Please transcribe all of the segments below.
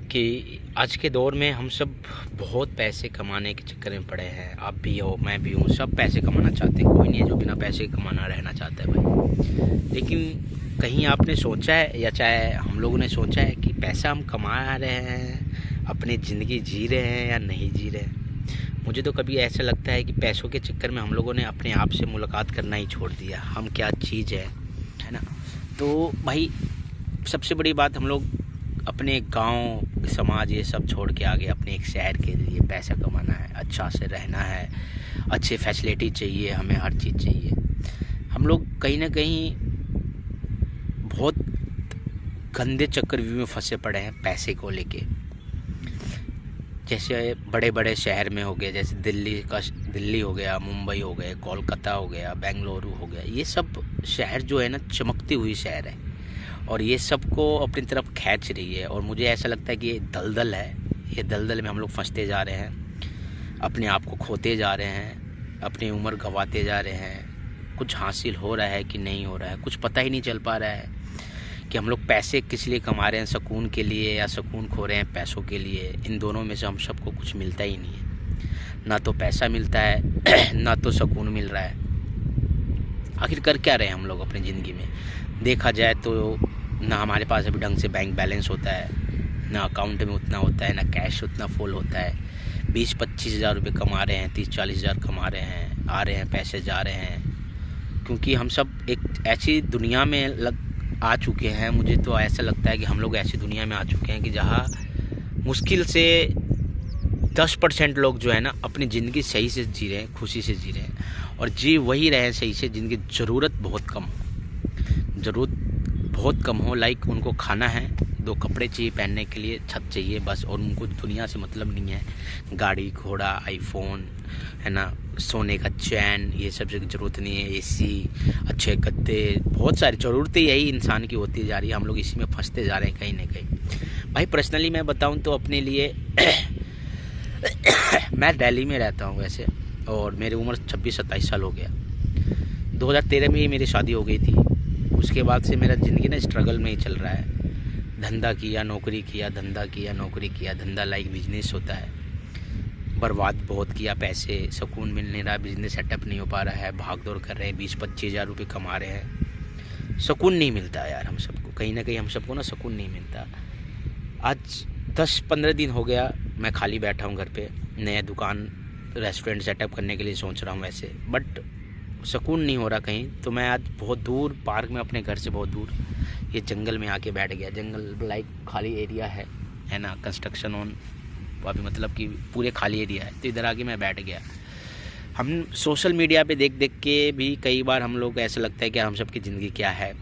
कि आज के दौर में हम सब बहुत पैसे कमाने के चक्कर में पड़े हैं। आप भी हो, मैं भी हूँ, सब पैसे कमाना चाहते हैं। कोई नहीं है जो बिना पैसे कमाना रहना चाहता है भाई। लेकिन कहीं आपने सोचा है या चाहे हम लोगों ने सोचा है कि पैसा हम कमा रहे हैं, अपनी ज़िंदगी जी रहे हैं या नहीं जी रहे हैं? मुझे तो कभी ऐसा लगता है कि पैसों के चक्कर में हम लोगों ने अपने आप से मुलाकात करना ही छोड़ दिया। हम क्या चीज़ है ना? तो भाई सबसे बड़ी बात, हम लोग अपने गांव समाज ये सब छोड़ के आगे अपने एक शहर के लिए पैसा कमाना है, अच्छा से रहना है, अच्छे फैसिलिटी चाहिए, हमें हर चीज़ चाहिए। हम लोग कहीं ना कहीं बहुत गंदे चक्रव्यूह में फंसे पड़े हैं पैसे को लेके। जैसे बड़े बड़े शहर में हो गए, जैसे दिल्ली हो गया, मुंबई हो गए, कोलकाता हो गया, बेंगलुरु हो गया, ये सब शहर जो है ना चमकती हुई शहर है और ये सबको अपनी तरफ खींच रही है। और मुझे ऐसा लगता है कि ये दलदल है, ये दलदल में हम लोग फंसते जा रहे हैं, अपने आप को खोते जा रहे हैं, अपनी उम्र गंवाते जा रहे हैं। कुछ हासिल हो रहा है कि नहीं हो रहा है, कुछ पता ही नहीं चल पा रहा है कि हम लोग पैसे किस लिए कमा रहे हैं, सुकून के लिए या सुकून खो रहे हैं पैसों के लिए। इन दोनों में से हम सबको कुछ मिलता ही नहीं है, ना तो पैसा मिलता है ना तो सुकून मिल रहा है। आखिर कर क्या रहे हैं हम लोग अपनी ज़िंदगी में? देखा जाए तो ना हमारे पास अभी ढंग से बैंक बैलेंस होता है, ना अकाउंट में उतना होता है, ना कैश उतना फुल होता है। 20-25 हज़ार रुपये कमा रहे हैं, 30-40 हज़ार कमा रहे हैं, आ रहे हैं पैसे, जा रहे हैं। क्योंकि हम सब एक ऐसी दुनिया में आ चुके हैं। मुझे तो ऐसा लगता है कि हम लोग ऐसी दुनिया में आ चुके हैं कि जहाँ मुश्किल से 10% लोग जो है ना अपनी ज़िंदगी सही से जी रहे हैं, खुशी से जी रहे हैं। और जी वही रहे हैं सही से जिनकी ज़रूरत बहुत कम हो। लाइक उनको खाना है, 2 कपड़े चाहिए पहनने के लिए, छत चाहिए बस, और उनको दुनिया से मतलब नहीं है। गाड़ी घोड़ा, आईफोन है ना, सोने का चैन, ये सब की ज़रूरत नहीं है। एसी, अच्छे गद्दे, बहुत सारी ज़रूरतें यही इंसान की होती जा रही है। हम लोग इसी में फंसते जा रहे हैं कहीं ना कहीं। भाई पर्सनली मैं बताऊं तो अपने लिए मैं दिल्ली में रहता हूं वैसे, और मेरी उम्र 26-27 साल हो गया। 2013 में ही मेरी शादी हो गई थी। उसके बाद से मेरा ज़िंदगी ना स्ट्रगल में ही चल रहा है। धंधा किया, नौकरी किया, धंधा किया, नौकरी किया। धंधा लाइक बिजनेस होता है, बर्बाद बहुत किया पैसे, सुकून मिल नहीं रहा, बिजनेस सेटअप नहीं हो पा रहा है, भाग दौड़ कर रहे हैं, 20-25 हज़ार रुपये कमा रहे हैं। सुकून नहीं मिलता यार हम सबको, कहीं ना कहीं हम सबको ना सुकून नहीं मिलता। आज 10-15 दिन हो गया मैं खाली बैठा हूँ घर पे। नया दुकान रेस्टोरेंट सेटअप करने के लिए सोच रहा हूँ वैसे, बट सुकून नहीं हो रहा कहीं। तो मैं आज बहुत दूर पार्क में, अपने घर से बहुत दूर, ये जंगल में आके बैठ गया। जंगल लाइक खाली एरिया है ना, कंस्ट्रक्शन ऑन, अभी मतलब कि पूरे खाली एरिया है। तो इधर आके मैं बैठ गया। हम सोशल मीडिया पे देख देख के भी कई बार हम लोग ऐसा लगता है कि हम सबकी ज़िंदगी क्या है।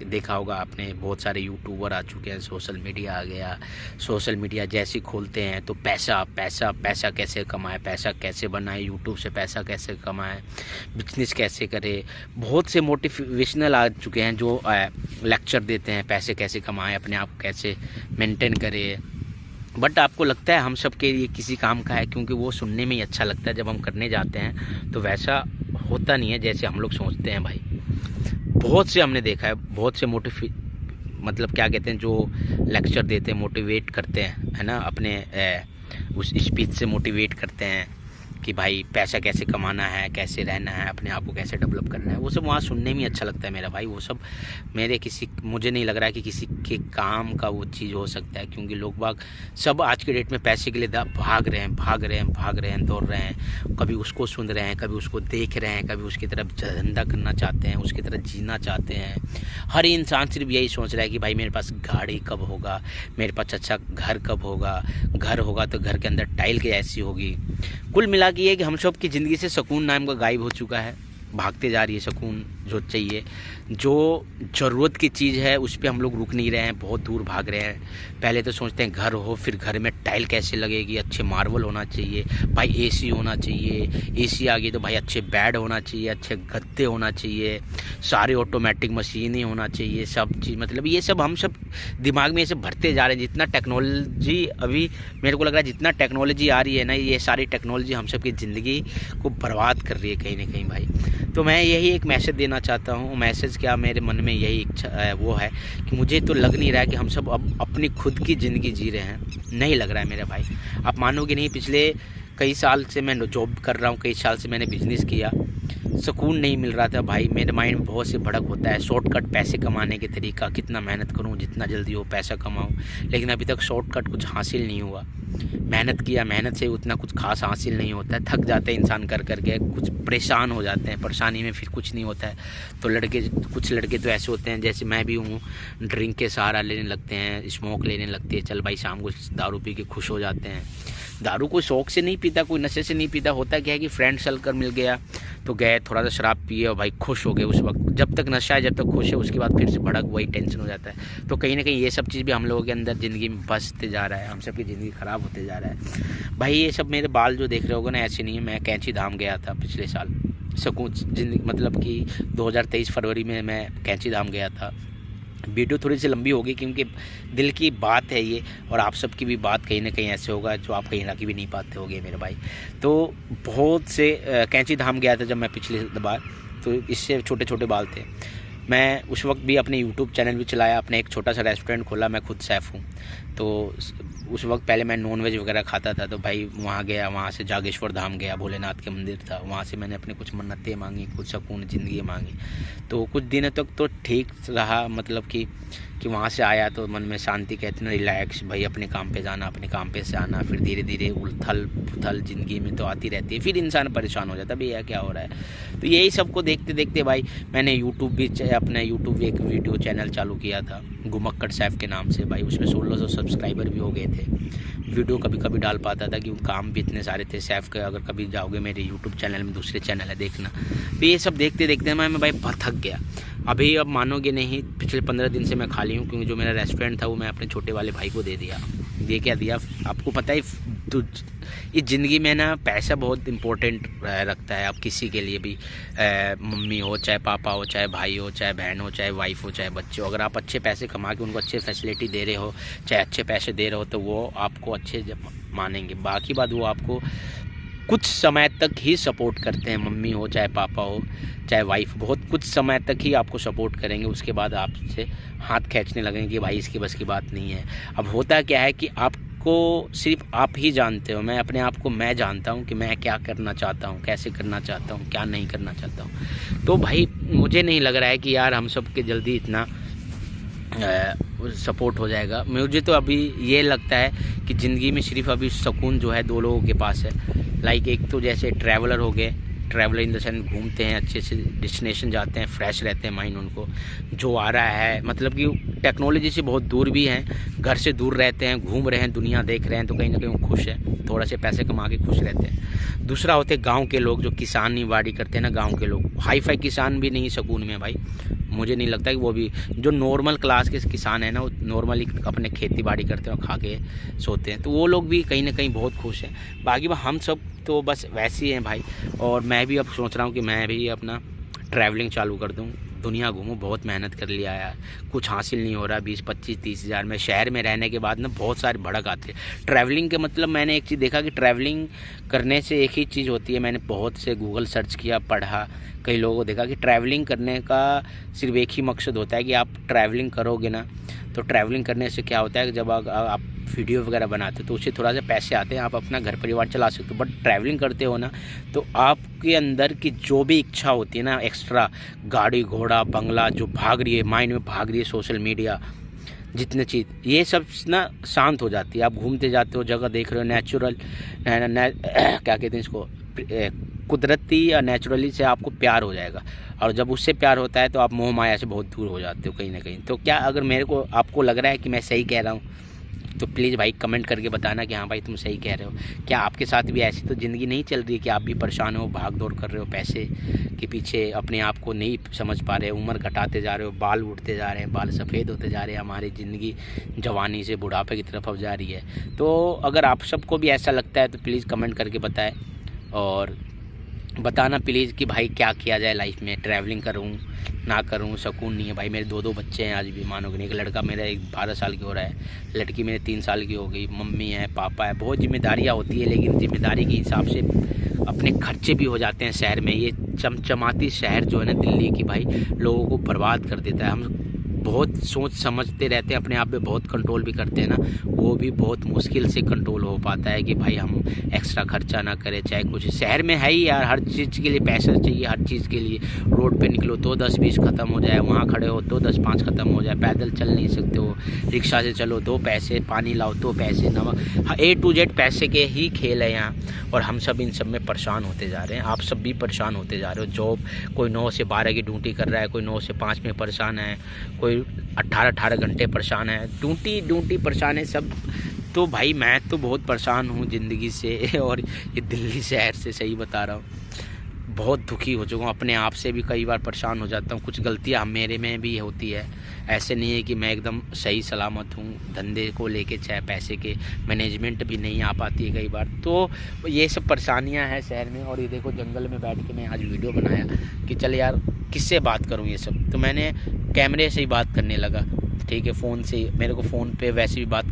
देखा होगा आपने, बहुत सारे यूट्यूबर आ चुके हैं, सोशल मीडिया आ गया। सोशल मीडिया जैसे खोलते हैं तो पैसा पैसा पैसा कैसे कमाए, पैसा कैसे बनाए, यूट्यूब से पैसा कैसे कमाए, बिजनेस कैसे करे। बहुत से मोटिवेशनल आ चुके हैं जो लेक्चर देते हैं पैसे कैसे कमाएं, अपने आप कैसे मेंटेन करें। बट आपको लगता है हम सब के लिए किसी काम का है, क्योंकि वो सुनने में ही अच्छा लगता है। जब हम करने जाते हैं तो वैसा होता नहीं है जैसे हम लोग सोचते हैं भाई। बहुत से हमने देखा है, बहुत से मतलब क्या कहते हैं, जो लेक्चर देते हैं, मोटिवेट करते हैं, है ना, अपने उस स्पीच से मोटिवेट करते हैं कि भाई पैसा कैसे कमाना है, कैसे रहना है, अपने आप को कैसे डेवलप करना है। वो सब वहाँ सुनने में अच्छा लगता है मेरा भाई। वो सब मुझे नहीं लग रहा है कि किसी के काम का वो चीज़ हो सकता है, क्योंकि लोग बाग सब आज के डेट में पैसे के लिए भाग रहे हैं, दौड़ रहे हैं। कभी उसको सुन रहे हैं, कभी उसको देख रहे हैं, कभी उसकी तरफ धंधा करना चाहते हैं, उसकी तरफ जीना चाहते हैं। हर इंसान सिर्फ यही सोच रहा है कि भाई मेरे पास गाड़ी कब होगा, मेरे पास अच्छा घर कब होगा, घर होगा तो घर के अंदर टाइल कैसी होगी। कुल मिला के ये कि हम सब की ज़िंदगी से सुकून नाम का गायब हो चुका है। भागते जा रही है सुकून जो चाहिए, जो ज़रूरत की चीज़ है उस पर हम लोग रुक नहीं रहे हैं, बहुत दूर भाग रहे हैं। पहले तो सोचते हैं घर हो, फिर घर में टाइल कैसे लगेगी, अच्छे मार्बल होना चाहिए भाई, एसी होना चाहिए, एसी आ गई तो भाई अच्छे बेड होना चाहिए, अच्छे गद्दे होना चाहिए, सारे ऑटोमेटिक मशीन ही होना चाहिए, सब चीज़। मतलब ये सब हम सब दिमाग में ये सब भरते जा रहे हैं। जितना टेक्नोलॉजी अभी मेरे को लग रहा है, जितना टेक्नोलॉजी आ रही है ना, ये सारी टेक्नोलॉजी हम सब की ज़िंदगी को बर्बाद कर रही है कहीं ना कहीं भाई। तो मैं यही एक मैसेज देना चाहता हूँ। मैसेज क्या, मेरे मन में यही इच्छा वो है कि मुझे तो लग नहीं रहा है कि हम सब अब अपनी खुद की ज़िंदगी जी रहे हैं, नहीं लग रहा है मेरे भाई। आप मानोगे नहीं, पिछले कई साल से मैं जॉब कर रहा हूँ, कई साल से मैंने बिज़नेस किया, सुकून नहीं मिल रहा था भाई। मेरे माइंड में बहुत से भड़क होता है, शॉर्टकट पैसे कमाने के तरीका, कितना मेहनत करूं, जितना जल्दी हो पैसा कमाऊं, लेकिन अभी तक शॉर्टकट कुछ हासिल नहीं हुआ। मेहनत किया, मेहनत से उतना कुछ खास हासिल नहीं होता है, थक जाते हैं इंसान कर करके, कुछ परेशान हो जाते हैं, परेशानी में फिर कुछ नहीं होता है। तो कुछ लड़के तो ऐसे होते हैं, जैसे मैं भी हूँ, ड्रिंक के सहारा लेने लगते हैं, स्मोक लेने लगते हैं, चल भाई शाम को दारू पी के खुश हो जाते हैं। दारू कोई शौक से नहीं पीता, कोई नशे से नहीं पीता, होता क्या है कि फ्रेंड सर्कल मिल गया तो गए, थोड़ा सा शराब पिए और भाई खुश हो गए उस वक्त। जब तक नशा है, जब तक खुश है, उसके बाद फिर से भड़क, वही टेंशन हो जाता है। तो कहीं ना कहीं ये सब चीज़ भी हम लोगों के अंदर ज़िंदगी में बसते जा रहा है, हम सब की ज़िंदगी ख़राब होते जा रहा है भाई। ये सब मेरे बाल जो देख रहे होगे ना, ऐसे नहीं है। मैं कैंची धाम गया था पिछले साल, सुकून जिंदगी, मतलब कि 2023 फरवरी में मैं कैंची धाम गया था। वीडियो थोड़ी सी लंबी होगी क्योंकि दिल की बात है ये, और आप सबकी भी बात कहीं ना कहीं ऐसे होगा जो आप कहीं ना कहीं भी नहीं पाते होगे मेरे भाई। तो बहुत से कैंची धाम गया था जब मैं पिछले बार, तो इससे छोटे छोटे बाल थे। मैं उस वक्त भी अपने यूट्यूब चैनल भी चलाया, अपने एक छोटा सा रेस्टोरेंट खोला, मैं खुद शेफ़ हूँ। तो उस वक्त पहले मैं नॉनवेज वगैरह खाता था, तो भाई वहाँ गया, वहाँ से जागेश्वर धाम गया, भोलेनाथ के मंदिर था, वहाँ से मैंने अपने कुछ मन्नतें मांगी, कुछ सुकून ज़िंदगी मांगी। तो कुछ दिनों तक तो ठीक रहा, मतलब कि वहाँ से आया तो मन में शांति, कहते ना रिलैक्स, भाई अपने काम पे जाना, अपने काम पे से आना। फिर धीरे धीरे उथल पुथल ज़िंदगी में तो आती रहती है, फिर इंसान परेशान हो जाता है, भैया क्या हो रहा है। तो यही सबको देखते देखते भाई मैंने अपना यूट्यूब एक वीडियो चैनल चालू किया था, घुमक्कड़ शेफ़ के नाम से। भाई उसमें 1600 सब्सक्राइबर भी हो गए थे। वीडियो कभी कभी डाल पाता था क्योंकि काम भी इतने सारे थे शेफ़ के। अगर कभी जाओगे मेरे यूट्यूब चैनल में, दूसरे चैनल है देखना। तो ये सब देखते देखते मैं भाई बहुत थक गया। अभी अब मानोगे नहीं, पिछले 15 दिन से मैं खाली हूँ, क्योंकि जो मेरा रेस्टोरेंट था वो मैं अपने छोटे वाले भाई को दे दिया। ये क्या दिया, आपको पता है तो इस ज़िंदगी में ना पैसा बहुत इम्पोर्टेंट रखता है। आप किसी के लिए भी, मम्मी हो, चाहे पापा हो, चाहे भाई हो, चाहे बहन हो, चाहे वाइफ हो, चाहे बच्चे हो, अगर आप अच्छे पैसे कमा के उनको अच्छे फैसिलिटी दे रहे हो, चाहे अच्छे पैसे दे रहे हो, तो वो आपको अच्छे मानेंगे। बाकी बात, वो आपको कुछ समय तक ही सपोर्ट करते हैं। मम्मी हो, चाहे पापा हो, चाहे वाइफ, बहुत कुछ समय तक ही आपको सपोर्ट करेंगे, उसके बाद आपसे हाथ खींचने लगेंगे कि भाई इसकी बस की बात नहीं है। अब होता क्या है कि आपको सिर्फ आप ही जानते हो, मैं अपने आप को मैं जानता हूँ कि मैं क्या करना चाहता हूँ, कैसे करना चाहता हूँ, क्या नहीं करना चाहता हूँ। तो भाई मुझे नहीं लग रहा है कि यार हम सब के जल्दी इतना सपोर्ट हो जाएगा। मुझे तो अभी ये लगता है कि ज़िंदगी में सिर्फ अभी सुकून जो है 2 लोगों के पास है। लाइक एक तो जैसे ट्रैवलर हो गए, ट्रैवलर इन द सेंस घूमते हैं, अच्छे से डेस्टिनेशन जाते हैं, फ्रेश रहते हैं माइंड उनको। जो आ रहा है, मतलब कि टेक्नोलॉजी से बहुत दूर भी हैं, घर से दूर रहते हैं, घूम रहे हैं, दुनिया देख रहे हैं, तो कहीं ना कहीं वो खुश हैं, थोड़ा से पैसे कमा के खुश रहते हैं। दूसरा होते गांव के लोग, जो किसानी बाड़ी करते हैं ना, गांव के लोग, हाई फाई किसान भी नहीं सुकून में भाई। मुझे नहीं लगता कि वो भी, जो नॉर्मल क्लास के किसान हैं ना, वो नॉर्मली अपने खेती बाड़ी करते हैं और खा के सोते हैं, तो वो लोग भी कहीं ना कहीं बहुत खुश हैं। बाकी हम सब तो बस वैसे ही हैं भाई। और मैं भी अब सोच रहा हूँ कि मैं भी अपना ट्रैवलिंग चालू कर दूँ, दुनिया घूमूँ। बहुत मेहनत कर लिया यार, कुछ हासिल नहीं हो रहा। 20, 25, 30 हज़ार में शहर में रहने के बाद ना बहुत सारी भड़क आती है। ट्रैवलिंग के मतलब मैंने एक चीज़ देखा कि ट्रैवलिंग करने से एक ही चीज़ होती है। मैंने बहुत से गूगल सर्च किया, पढ़ा, कई लोगों को देखा कि ट्रैवलिंग करने का सिर्फ एक ही मकसद होता है कि आप ट्रैवलिंग करोगे ना, तो ट्रैवलिंग करने से क्या होता है कि जब आप वीडियो वगैरह बनाते हो तो उससे थोड़ा सा पैसे आते हैं, आप अपना घर परिवार चला सकते हो। बट ट्रैवलिंग करते हो ना, तो आपके अंदर की जो भी इच्छा होती है ना, एक्स्ट्रा गाड़ी घोड़ा बंगला जो भाग रही है माइंड में, भाग रही है सोशल मीडिया, जितने चीज़, ये सब ना शांत हो जाती है। आप घूमते जाते हो, जगह देख रहे हो, नेचुरल क्या कहते हैं इसको, कुदरती या नेचुरली से आपको प्यार हो जाएगा। और जब उससे प्यार होता है तो आप मोह माया से बहुत दूर हो जाते हो कहीं ना कहीं। तो क्या अगर आपको लग रहा है कि मैं सही कह रहा हूँ, तो प्लीज़ भाई कमेंट करके बताना कि हाँ भाई तुम सही कह रहे हो। क्या आपके साथ भी ऐसी तो ज़िंदगी नहीं चल रही है कि आप भी परेशान हो, भाग दौड़ कर रहे हो पैसे के पीछे, अपने आप को नहीं समझ पा रहे, उम्र घटाते जा रहे हो, बाल उड़ते जा रहे हैं, बाल सफ़ेद होते जा रहे हैं, हमारी ज़िंदगी जवानी से बुढ़ापे की तरफ अब जा रही है। तो अगर आप सबको भी ऐसा लगता है तो प्लीज़ कमेंट करके बताएं, और बताना प्लीज़ कि भाई क्या किया जाए लाइफ में, ट्रैवलिंग करूँ ना करूँ, सुकून नहीं है भाई। मेरे 2 बच्चे हैं आज भी, मानोगे नहीं। एक लड़का मेरा 12 साल की हो रहा है, लड़की मेरे 3 साल की हो गई, मम्मी है, पापा है, बहुत जिम्मेदारियाँ होती है, लेकिन जिम्मेदारी के हिसाब से अपने खर्चे भी हो जाते हैं शहर में। ये चमचमाती शहर जो है ना दिल्ली की भाई, लोगों को बर्बाद कर देता है। हम बहुत सोच समझते रहते हैं, अपने आप पे बहुत कंट्रोल भी करते हैं ना, वो भी बहुत मुश्किल से कंट्रोल हो पाता है कि भाई हम एक्स्ट्रा खर्चा ना करें। चाहे कुछ शहर में है ही यार, हर चीज़ के लिए पैसा चाहिए, हर चीज़ के लिए। रोड पे निकलो तो 10-20 ख़त्म हो जाए, वहाँ खड़े हो तो 10-5 ख़त्म हो जाए, पैदल चल नहीं सकते हो, रिक्शा से चलो 2 पैसे, पानी लाओ 2 पैसे, नमक, A to Z पैसे के ही खेल है यहाँ। और हम सब इन सब में परेशान होते जा रहे हैं, आप सब भी परेशान होते जा रहे हो। जॉब, कोई 9 से 12 की ड्यूटी कर रहा है, कोई 9 से 5 में परेशान है, कोई 18-18 घंटे परेशान है, ड्यूटी परेशान है सब। तो भाई मैं तो बहुत परेशान हूँ ज़िंदगी से और ये दिल्ली शहर से, सही बता रहा हूँ। बहुत दुखी हो चुका हूँ, अपने आप से भी कई बार परेशान हो जाता हूँ। कुछ गलतियाँ मेरे में भी होती है, ऐसे नहीं है कि मैं एकदम सही सलामत हूँ। धंधे को लेके चाहे पैसे के मैनेजमेंट भी नहीं आ पाती है कई बार। तो ये सब परेशानियाँ हैं शहर में। और ये देखो जंगल में बैठ के मैं आज वीडियो बनाया कि चल यार किससे बात करूँ ये सब, तो मैंने कैमरे से ही बात करने लगा। ठीक है, फ़ोन से मेरे को फ़ोन पे वैसे भी बात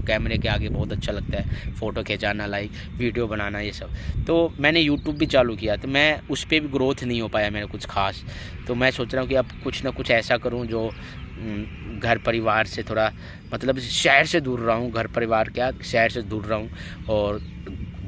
कैमरे के आगे बहुत अच्छा लगता है, फ़ोटो खिंचाना, लाइक वीडियो बनाना, ये सब। तो मैंने यूट्यूब भी चालू किया, तो मैं उस पर भी ग्रोथ नहीं हो पाया मेरा कुछ खास। तो मैं सोच रहा हूँ कि अब कुछ ना कुछ ऐसा करूँ जो घर परिवार से थोड़ा, मतलब शहर से दूर रहूँ, घर परिवार क्या शहर से दूर रहूँ और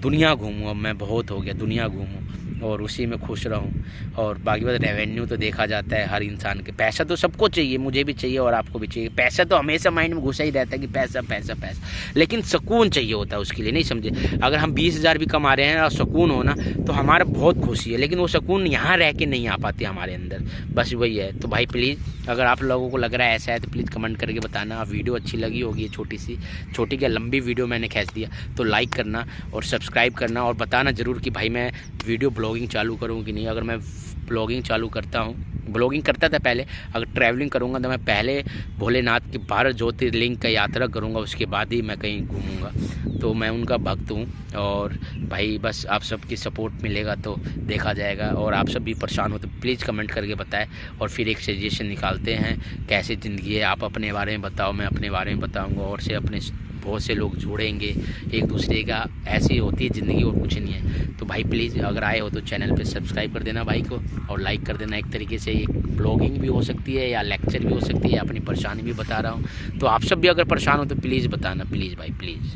दुनिया घूमूँ। अब मैं बहुत हो गया, दुनिया घूमूँ और उसी में खुश रहूँ। और बाकी बात रेवेन्यू तो देखा जाता है हर इंसान के, पैसा तो सबको चाहिए, मुझे भी चाहिए और आपको भी चाहिए। पैसा तो हमेशा माइंड में घुसा ही रहता है कि पैसा पैसा पैसा, लेकिन सुकून चाहिए होता है उसके लिए, नहीं समझे। अगर हम 20,000 भी कमा रहे हैं और सुकून हो ना, तो हमारा बहुत खुशी है, लेकिन वो सुकून यहाँ रह के नहीं आ पाती हमारे अंदर, बस वही है। तो भाई प्लीज़, अगर आप लोगों को लग रहा है ऐसा है तो प्लीज़ कमेंट करके बताना। वीडियो अच्छी लगी होगी, छोटी क्या लंबी वीडियो मैंने खींच दिया, तो लाइक करना और सब्सक्राइब करना और बताना ज़रूर कि भाई मैं वीडियो ब्लॉगिंग चालू करूँ कि नहीं। अगर मैं ब्लॉगिंग चालू करता हूँ, ब्लॉगिंग करता था पहले, अगर ट्रैवलिंग करूँगा तो मैं पहले भोलेनाथ के 12 ज्योतिर्लिंग का यात्रा करूँगा, उसके बाद ही मैं कहीं घूमूँगा। तो मैं उनका भक्त हूँ और भाई बस आप सबकी सपोर्ट मिलेगा तो देखा जाएगा। और आप सब भी परेशान हो तो प्लीज़ कमेंट करके बताएं और फिर एक सजेशन निकालते हैं कैसी ज़िंदगी है। आप अपने बारे में बताओ, मैं अपने बारे में बताऊँगा, और से अपने बहुत से लोग जुड़ेंगे एक दूसरे का। ऐसी होती है ज़िंदगी और कुछ नहीं है। तो भाई प्लीज़ अगर आए हो तो चैनल पे सब्सक्राइब कर देना भाई को और लाइक कर देना। एक तरीके से एक ब्लॉगिंग भी हो सकती है या लेक्चर भी हो सकती है, अपनी परेशानी भी बता रहा हूँ। तो आप सब भी अगर परेशान हो तो प्लीज़ बताना, प्लीज़ भाई प्लीज़।